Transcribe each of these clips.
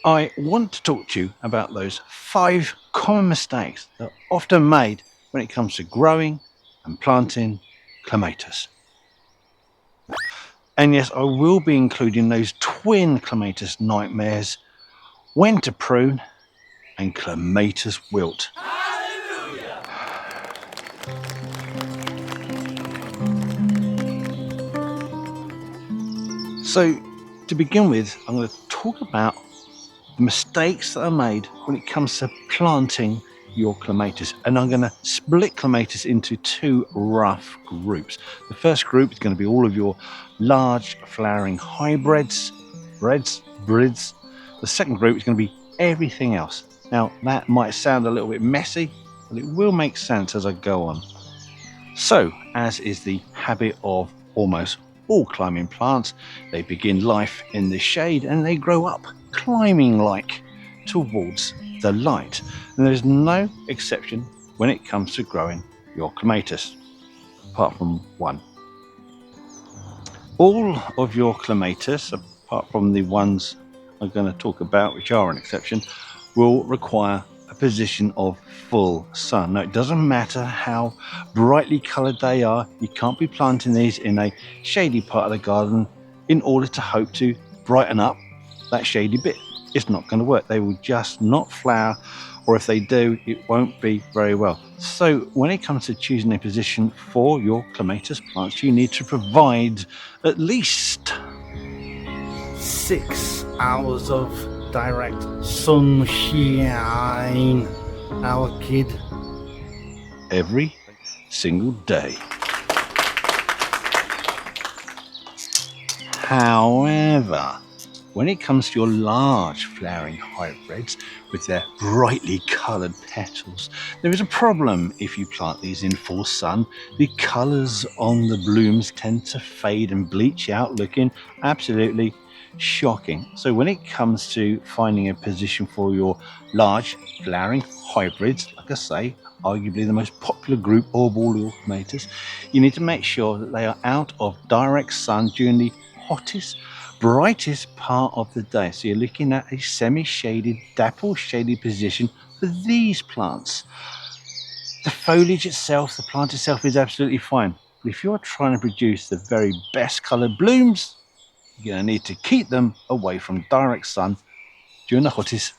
I want to talk to you about those 5 common mistakes that are often made when it comes to growing and planting clematis. And yes, I will be including those twin clematis nightmares, when to prune and Clematis Wilt. So to begin with, I'm going to talk about the mistakes that are made when it comes to planting your clematis, and I'm going to split clematis into 2 rough groups. The first group is going to be all of your large flowering hybrids, brids. The second group is going to be everything else. Now that might sound a little bit messy, but it will make sense as I go on. So, as is the habit of almost all climbing plants, they begin life in the shade and they grow up climbing like towards the light. And there's no exception when it comes to growing your clematis, apart from one. All of your clematis, apart from the ones I'm going to talk about, which are an exception, will require a position of full sun. Now, it doesn't matter how brightly coloured they are, you can't be planting these in a shady part of the garden in order to hope to brighten up that shady bit. It's not going to work. They will just not flower, or if they do, it won't be very well. So when it comes to choosing a position for your clematis plants, you need to provide at least 6 hours of direct sunshine, our kid, every single day. However, when it comes to your large flowering hybrids with their brightly coloured petals, there is a problem if you plant these in full sun. The colours on the blooms tend to fade and bleach out, looking absolutely shocking. So when it comes to finding a position for your large flowering hybrids, like I say, arguably the most popular group of all your clematis, you need to make sure that they are out of direct sun during the hottest, brightest part of the day. So you're looking at a semi-shaded, dapple shaded position for these plants. The foliage itself, the plant itself, is absolutely fine. But if you're trying to produce the very best coloured blooms, you're going to need to keep them away from direct sun during the hottest,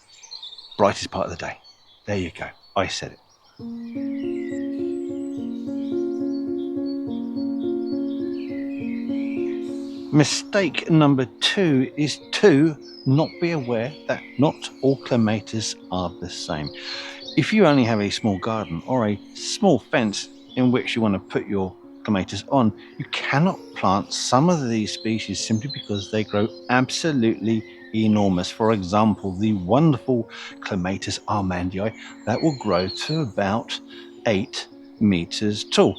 brightest part of the day. There you go. I said it. Mistake number 2 is to not be aware that not all clematis are the same. If you only have a small garden or a small fence in which you want to put your clematis on, you cannot plant some of these species simply because they grow absolutely enormous. For example, the wonderful Clematis Armandii that will grow to about 8 meters tall.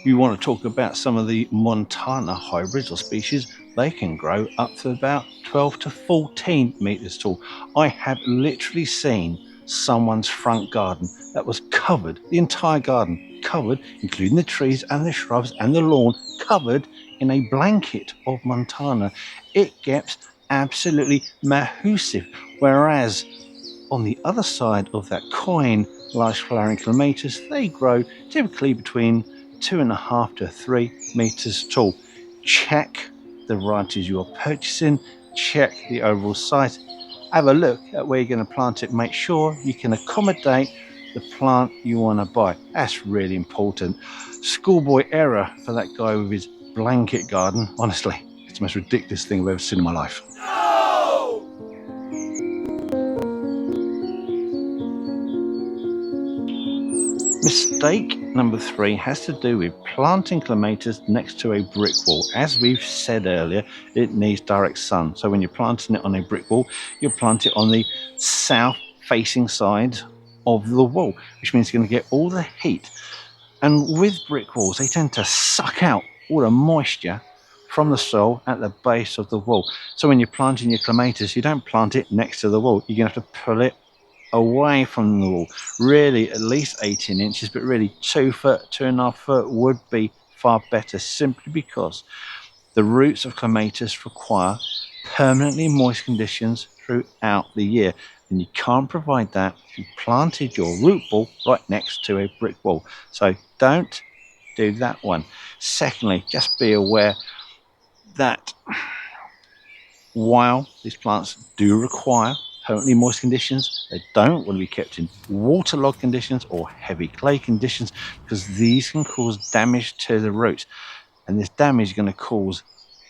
You want to talk about some of the Montana hybrids or species, they can grow up to about 12 to 14 meters tall. I have literally seen someone's front garden that was covered, the entire garden covered, including the trees and the shrubs and the lawn, covered in a blanket of Montana. It gets absolutely massive. Whereas on the other side of that coin, large flowering clematis, they grow typically between 2.5 to 3 meters tall. Check the varieties you're purchasing, check the overall size, have a look at where you're going to plant it, make sure you can accommodate the plant you want to buy. That's really important. Schoolboy error for that guy with his blanket garden. Honestly, it's the most ridiculous thing I've ever seen in my life. Mistake number 3 has to do with planting clematis next to a brick wall. As we've said earlier, it needs direct sun. So when you're planting it on a brick wall, you plant it on the south facing side of the wall, which means you're going to get all the heat. And with brick walls, they tend to suck out all the moisture from the soil at the base of the wall. So when you're planting your clematis, you don't plant it next to the wall. You're going to have to pull it away from the wall, really at least 18 inches, but really 2 foot, 2.5 foot would be far better, simply because the roots of clematis require permanently moist conditions throughout the year, and you can't provide that if you planted your root ball right next to a brick wall. So don't do that one. Secondly, just be aware that while these plants do require permanently moist conditions, they don't want to be kept in waterlogged conditions or heavy clay conditions, because these can cause damage to the roots, and this damage is going to cause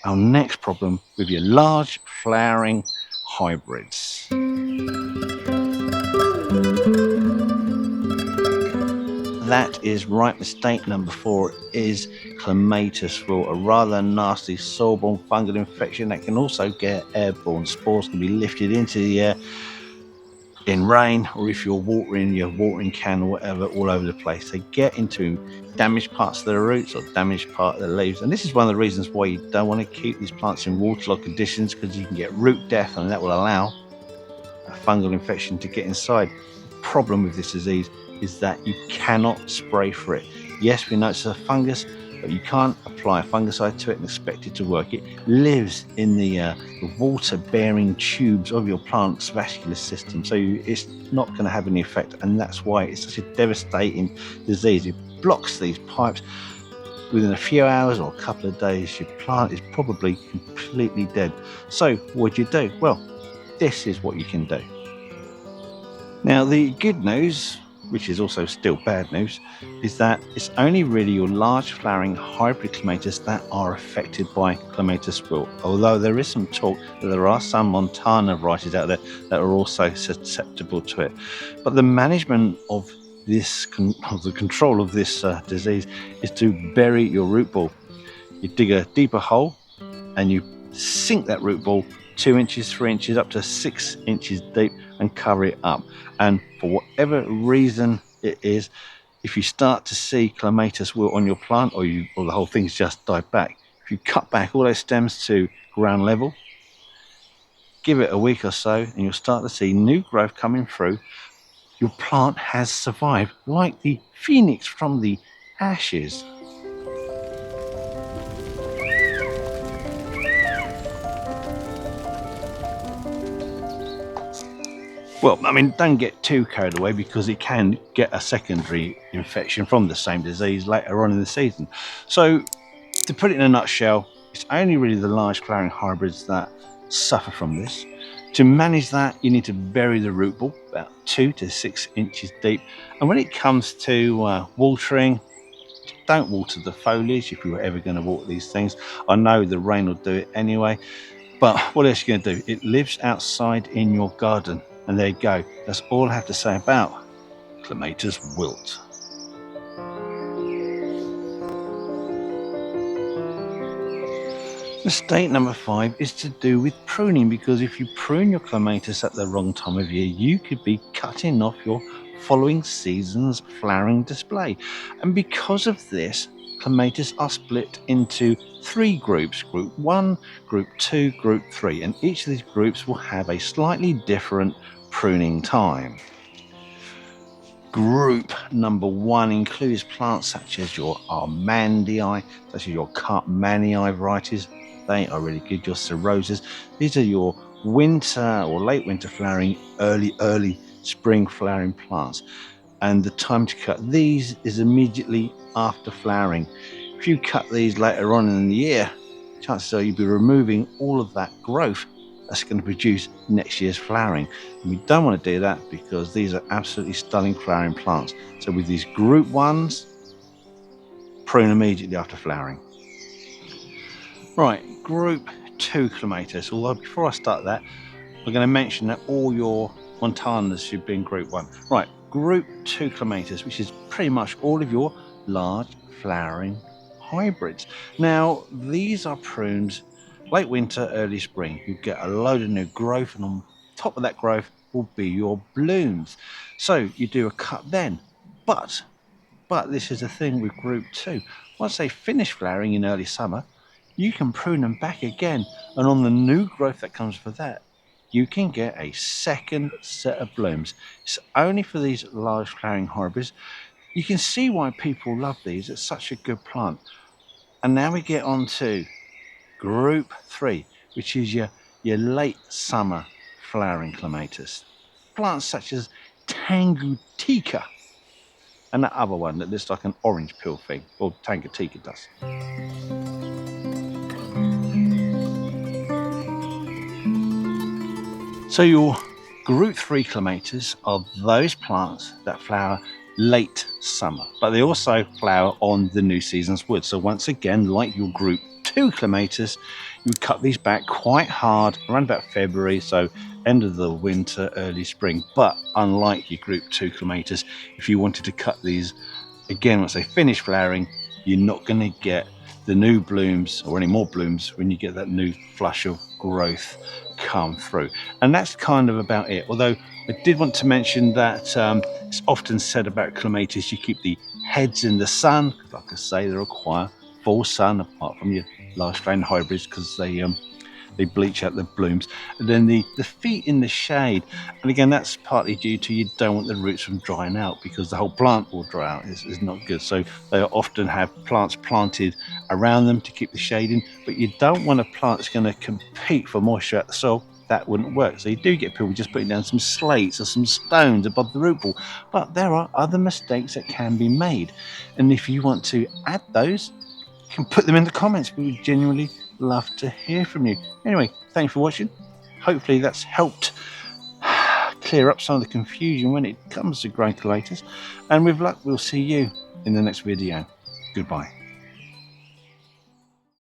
our next problem with your large flowering hybrids. That is right. Mistake number 4 is Clematis Wilt, a rather nasty soil-borne fungal infection that can also get airborne. Spores can be lifted into the air in rain, or if you're watering your watering can or whatever, all over the place. They get into damaged parts of the roots or damaged part of the leaves, and this is one of the reasons why you don't want to keep these plants in waterlogged conditions, because you can get root death, and that will allow a fungal infection to get inside. The problem with this disease is that you cannot spray for it. Yes, we know it's a fungus, but you can't apply a fungicide to it and expect it to work. It lives in the water-bearing tubes of your plant's vascular system, so it's not going to have any effect, and that's why it's such a devastating disease. It blocks these pipes. Within a few hours or a couple of days, your plant is probably completely dead. So what do you do? Well, this is what you can do. Now, the good news, which is also still bad news, is that it's only really your large flowering hybrid clematis that are affected by Clematis Wilt, although there is some talk that there are some Montana varieties out there that are also susceptible to it. But the management of the control of this disease is to bury your root ball. You dig a deeper hole and you sink that root ball 2 inches, 3 inches, up to 6 inches deep, and cover it up. And for whatever reason it is, if you start to see Clematis Wilt on your plant, or the whole thing's just died back, if you cut back all those stems to ground level, give it a week or so, and you'll start to see new growth coming through. Your plant has survived like the phoenix from the ashes. Well, I mean, don't get too carried away, because it can get a secondary infection from the same disease later on in the season. So, to put it in a nutshell, it's only really the large flowering hybrids that suffer from this. To manage that, you need to bury the root ball about 2 to 6 inches deep. And when it comes to watering, don't water the foliage if you were ever going to water these things. I know the rain will do it anyway, but what else are you going to do? It lives outside in your garden. And there you go. That's all I have to say about Clematis Wilt. Mistake number 5 is to do with pruning, because if you prune your clematis at the wrong time of year, you could be cutting off your following season's flowering display. And because of this, clematis are split into 3 groups: Group 1, Group 2, Group 3, and each of these groups will have a slightly different pruning time. Group number 1 includes plants such as your Armandii, such as your Clematis varieties. They are really good. Your Cerosas. These are your winter or late winter flowering, early spring flowering plants. And the time to cut these is immediately after flowering. If you cut these later on in the year, chances are you'll be removing all of that growth that's going to produce next year's flowering. And we don't want to do that, because these are absolutely stunning flowering plants. So with these group 1s, prune immediately after flowering. Right, group 2 clematis. Although before I start that, I'm going to mention that all your Montanas should be in group 1. Right, group 2 clematis, which is pretty much all of your large flowering hybrids. Now, these are pruned late winter, early spring. You get a load of new growth, and on top of that growth will be your blooms. So you do a cut then. But this is the thing with group 2. Once they finish flowering in early summer, you can prune them back again, and on the new growth that comes for that, you can get a second set of blooms. It's only for these large flowering hybrids. You can see why people love these. It's such a good plant. And now we get on to group 3, which is your late summer flowering clematis. Plants such as Tangutica and that other one that looks like an orange peel thing, or Tangutica does. So your group 3 clematis are those plants that flower late summer, but they also flower on the new season's wood. So once again, like your group 2 clematis, you cut these back quite hard around about February, so end of the winter, early spring. But unlike your group 2 clematis, if you wanted to cut these again once they finish flowering, you're not going to get the new blooms or any more blooms when you get that new flush of growth come through. And that's kind of about it. Although I did want to mention that it's often said about clematis, you keep the heads in the sun, because like I say, they require full sun apart from your large strain hybrids, because they bleach out the blooms. And then the feet in the shade, and again that's partly due to you don't want the roots from drying out, because the whole plant will dry out. It's not good. So they often have plants planted around them to keep the shade in, but you don't want a plant that's going to compete for moisture at the soil. That wouldn't work. So you do get people just putting down some slates or some stones above the root ball, but there are other mistakes that can be made, and if you want to add those, you can put them in the comments. We would genuinely love to hear from you. Anyway, thanks for watching. Hopefully that's helped clear up some of the confusion when it comes to growing clematis. And with luck, we'll see you in the next video. Goodbye.